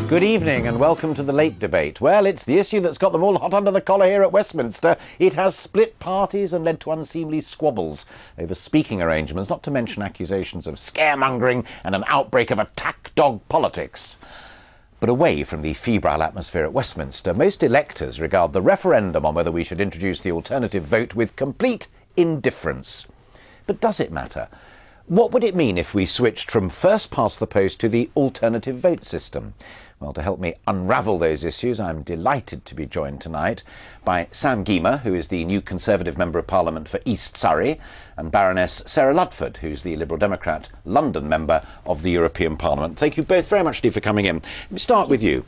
Good evening and welcome to the Late Debate. Well, it's the issue that's got them all hot under the collar here at Westminster. It has split parties and led to unseemly squabbles over speaking arrangements, not to mention accusations of scaremongering and an outbreak of attack dog politics. But away from the febrile atmosphere at Westminster, most electors regard the referendum on whether we should introduce the alternative vote with complete indifference. But does it matter? What would it mean if we switched from first past the post to the alternative vote system? Well, to help me unravel those issues, I'm delighted to be joined tonight by Sam Gyimah, who is the new Conservative Member of Parliament for East Surrey, and Baroness Sarah Ludford, who's the Liberal Democrat London Member of the European Parliament. Thank you both very much indeed for coming in. Let me start with you.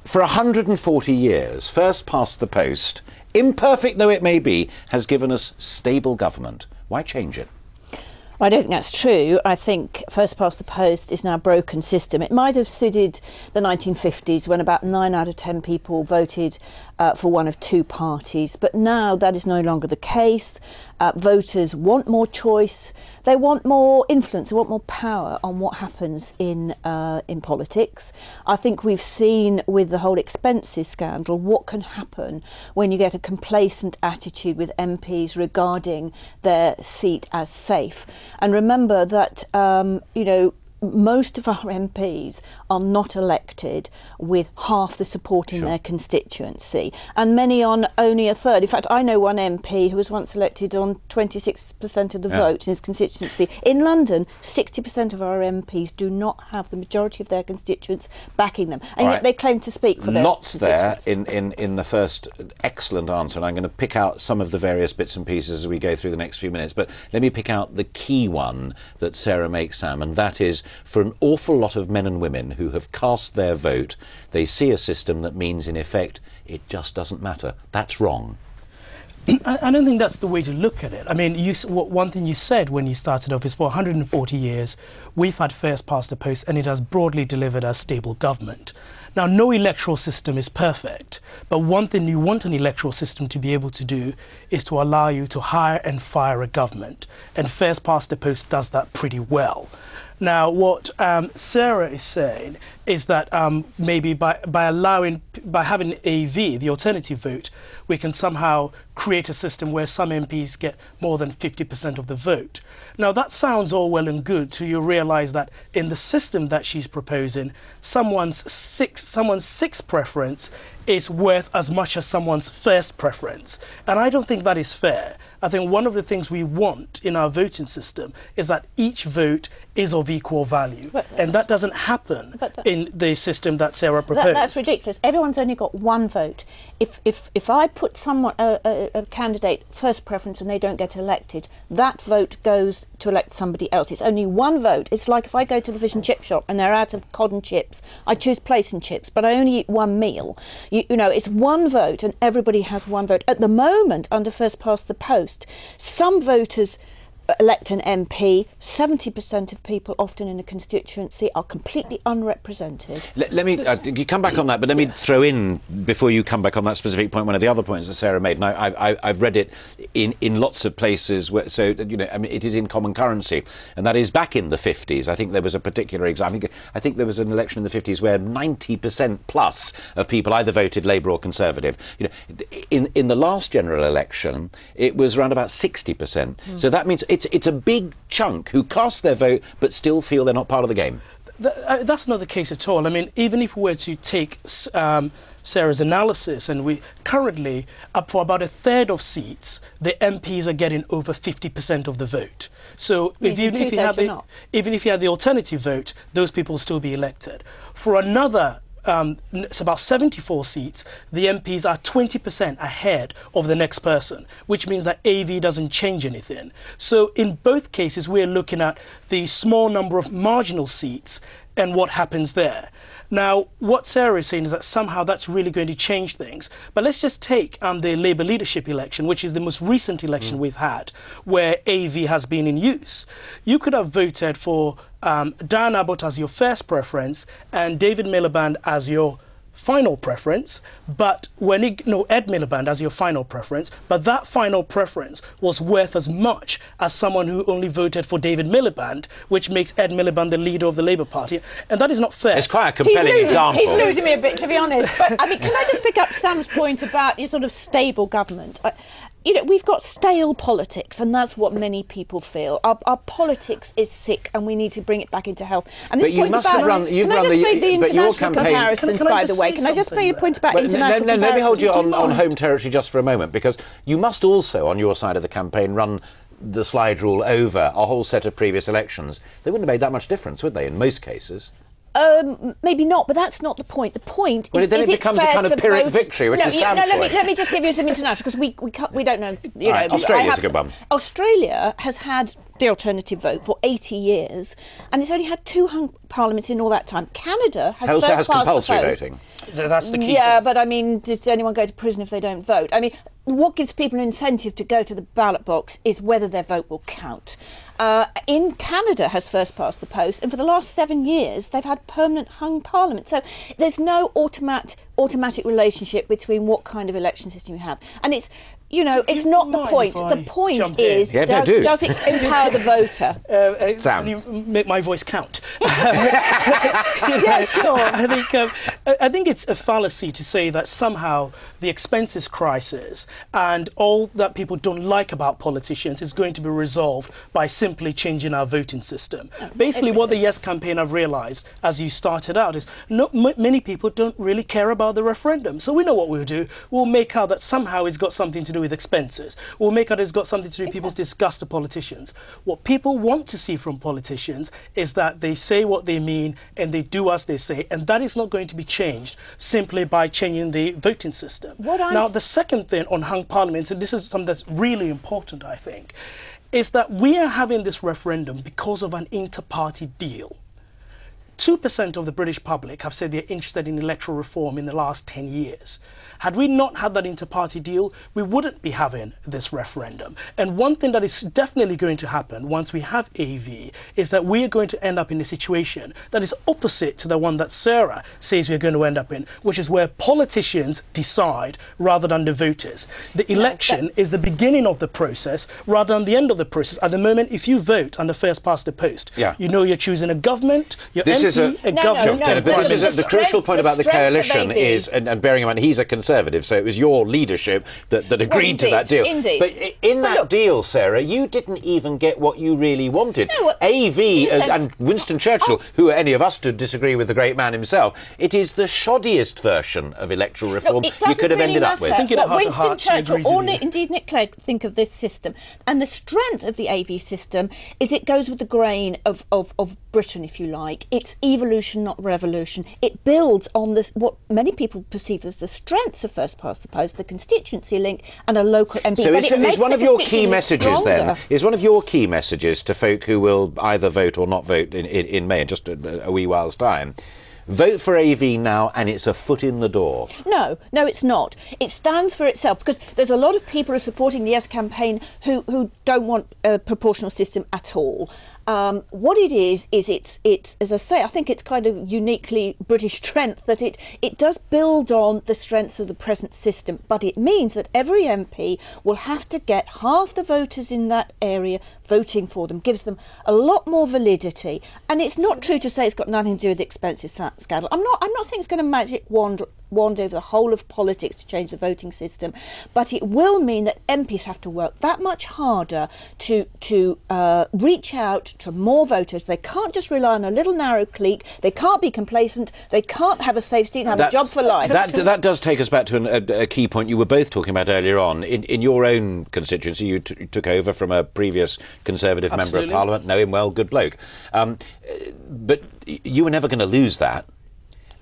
For 140 years, first past the post, imperfect though it may be, has given us stable government. Why change it? I don't think that's true. I think first past the post is now a broken system. It might have suited the 1950s when about 9 out of 10 people voted for one of two parties, but now that is no longer the case. Voters want more choice, they want more influence, they want more power on what happens in politics. I think we've seen with the whole expenses scandal what can happen when you get a complacent attitude with MPs regarding their seat as safe. And remember that, most of our MPs are not elected with half the support in their constituency, and many on only a third. In fact, I know one MP who was once elected on 26% of the vote in his constituency. In London, 60% of our MPs do not have the majority of their constituents backing them, and yet they claim to speak for their constituents. Lots there in the first excellent answer, and I'm going to pick out some of the various bits and pieces as we go through the next few minutes, but let me pick out the key one that Sarah makes, Sam, and that is, for an awful lot of men and women who have cast their vote, they see a system that means, in effect, it just doesn't matter. That's wrong. I don't think that's the way to look at it. I mean, one thing you said when you started off is for 140 years, we've had first past the post and it has broadly delivered us stable government. Now, no electoral system is perfect, but one thing you want an electoral system to be able to do is to allow you to hire and fire a government, and first past the post does that pretty well. Now, what Sarah is saying is that maybe by having AV, the alternative vote, we can somehow create a system where some MPs get more than 50% of the vote. Now, that sounds all well and good till you realise that in the system that she's proposing, someone's sixth preference is worth as much as someone's first preference. And I don't think that is fair. I think one of the things we want in our voting system is that each vote is of equal value. And that doesn't happen in the system that Sarah proposed. That's ridiculous. Everyone's only got one vote. If I put someone, a candidate first preference and they don't get elected, that vote goes to elect somebody else. It's only one vote. It's like if I go to the fish and chip shop and they're out of cod and chips, I choose place and chips, but I only eat one meal. You know, it's one vote and everybody has one vote. At the moment, under first past the post, some voters elect an MP, 70% of people often in a constituency are completely unrepresented. Let me you come back on that, but let me throw in, before you come back on that specific point, one of the other points that Sarah made, and I've read it in lots of places, where, so, you know, I mean, it is in common currency, and that is back in the 50s. I think there was a particular example. I think there was an election in the 50s where 90% plus of people either voted Labour or Conservative. You know, in the last general election, it was around about 60%. So that means it's a big chunk who cast their vote but still feel they're not part of the game. That's not the case at all. I mean, even if we were to take Sarah's analysis, and we currently, up for about a third of seats, the MPs are getting over 50% of the vote. So even if you had the alternative vote, those people will still be elected. For another it's about 74 seats, the MPs are 20% ahead of the next person, which means that AV doesn't change anything. So in both cases, we're looking at the small number of marginal seats and what happens there. Now, what Sarah is saying is that somehow that's really going to change things. But let's just take the Labour leadership election, which is the most recent election we've had, where AV has been in use. You could have voted for Dan Abbott as your first preference and David Miliband as your final preference, but Ed Miliband as your final preference, but that final preference was worth as much as someone who only voted for David Miliband, which makes Ed Miliband the leader of the Labour Party, and that is not fair. It's quite a compelling example. He's losing me a bit, to be honest. But I mean, can I just pick up Sam's point about your sort of stable government? We've got stale politics, and that's what many people feel. Our politics is sick, and we need to bring it back into health. And this point about, can I just make the international comparisons, by the way? Can I just make a point about international comparisons? Let me hold you on home territory just for a moment, because you must also, on your side of the campaign, run the slide rule over a whole set of previous elections. They wouldn't have made that much difference, would they, in most cases? Maybe not, but that's not the point. The point is, then it becomes a kind of Pyrrhic victory, which is Sam's point. Let me just give you some international, because we don't know. Australia's a good one. Australia has had the alternative vote for 80 years, and it's only had 2 hung parliaments in all that time. Canada has also has compulsory voting. That's the key. Yeah, but I mean, did anyone go to prison if they don't vote? I mean, what gives people an incentive to go to the ballot box is whether their vote will count. In Canada has first past the post, and for the last 7 years they've had permanent hung parliament. So there's no automatic relationship between what kind of election system you have, and it's. It's not the point. The point is, does it empower the voter? Sam, can you make my voice count? Yeah, sure. I think it's a fallacy to say that somehow the expenses crisis and all that people don't like about politicians is going to be resolved by simply changing our voting system. Basically, what the Yes campaign have realised, as you started out, is many people don't really care about the referendum. So we know what we'll do. We'll make out that somehow it's got something to do with expenses. We'll make out it's got something to do with people's disgust of politicians. What people want to see from politicians is that they say what they mean and they do as they say, and that is not going to be changed simply by changing the voting system. Now, the second thing on hung parliaments, and this is something that's really important, I think, is that we are having this referendum because of an inter-party deal. 2% of the British public have said they're interested in electoral reform in the last 10 years. Had we not had that inter-party deal, we wouldn't be having this referendum. And one thing that is definitely going to happen once we have AV is that we are going to end up in a situation that is opposite to the one that Sarah says we're going to end up in, which is where politicians decide rather than the voters. The election is the beginning of the process rather than the end of the process. At the moment, if you vote on the first past the post, you know you're choosing a government, the crucial point about the coalition is, and bearing in mind he's a Conservative, so it was your leadership that agreed to that deal. Indeed. But in that deal, Sarah, you didn't even get what you really wanted. AV and Winston Churchill, who are any of us to disagree with the great man himself, it is the shoddiest version of electoral reform you could have ended up with. What Winston Churchill or indeed Nick Clegg think of this system, and the strength of the AV system is it goes with the grain of Britain, if you like. It's evolution, not revolution. It builds on this, what many people perceive as the strengths of first past the post, the constituency link, and a local MP. So is one of your key messages then, is one of your key messages to folk who will either vote or not vote in May in just a wee while's time, vote for AV now and it's a foot in the door? No, it's not. It stands for itself, because there's a lot of people who are supporting the Yes campaign who don't want a proportional system at all. What it is it's as I say, I think it's kind of uniquely British strength that it does build on the strengths of the present system, but it means that every MP will have to get half the voters in that area voting for them, gives them a lot more validity. And it's not true to say it's got nothing to do with the expenses scandal. I'm not saying it's going to magic wand over the whole of politics to change the voting system, but it will mean that MPs have to work that much harder to reach out to more voters. They can't just rely on a little narrow clique. They can't be complacent. They can't have a safe seat and have a job for life. That does take us back to a key point you were both talking about earlier on. In your own constituency, you took over from a previous Conservative member of Parliament. Know him well, good bloke. But you were never going to lose that.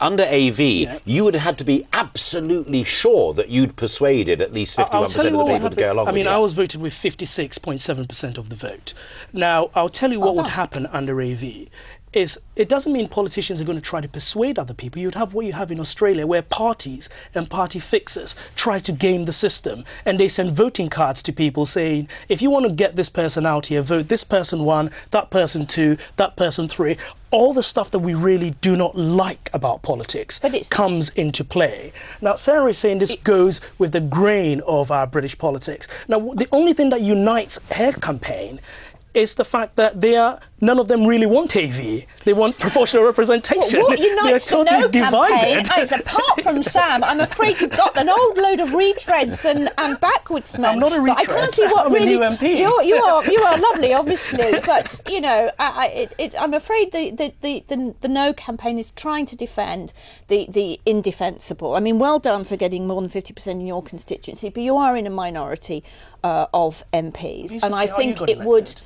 Under AV, you would have had to be absolutely sure that you'd persuaded at least 51% of the people to go along with you. I was voted with 56.7% of the vote. Now, I'll tell you what would happen under AV. is it doesn't mean politicians are going to try to persuade other people. You'd have what you have in Australia, where parties and party fixers try to game the system, and they send voting cards to people saying, if you want to get this person out here, vote this person 1, that person 2, that person 3. All the stuff that we really do not like about politics comes into play. Now, Sarah is saying this goes with the grain of our British politics. Now, the only thing that unites her campaign is the fact that none of them really want AV. They want proportional representation. What unites They're totally divided. Campaign, apart from Sam, I'm afraid you've got an old load of retreads and backwardsmen. I'm not a retread. So I can't see what I'm really. A new MP. You are lovely, obviously, but you know, I'm afraid the No campaign is trying to defend the indefensible. I mean, well done for getting more than 50% in your constituency, but you are in a minority of MPs, and I think it would.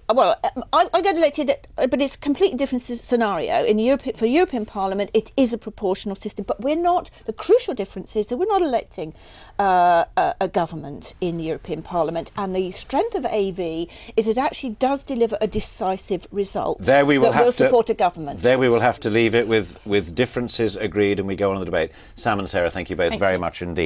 I got elected, but it's a completely different scenario. For European Parliament, it is a proportional system, but we're not. The crucial difference is that we're not electing a government in the European Parliament, and the strength of AV is it actually does deliver a decisive result that will support a government. There we will have to leave it with differences agreed, and we go on in the debate. Sam and Sarah, thank you both very much indeed.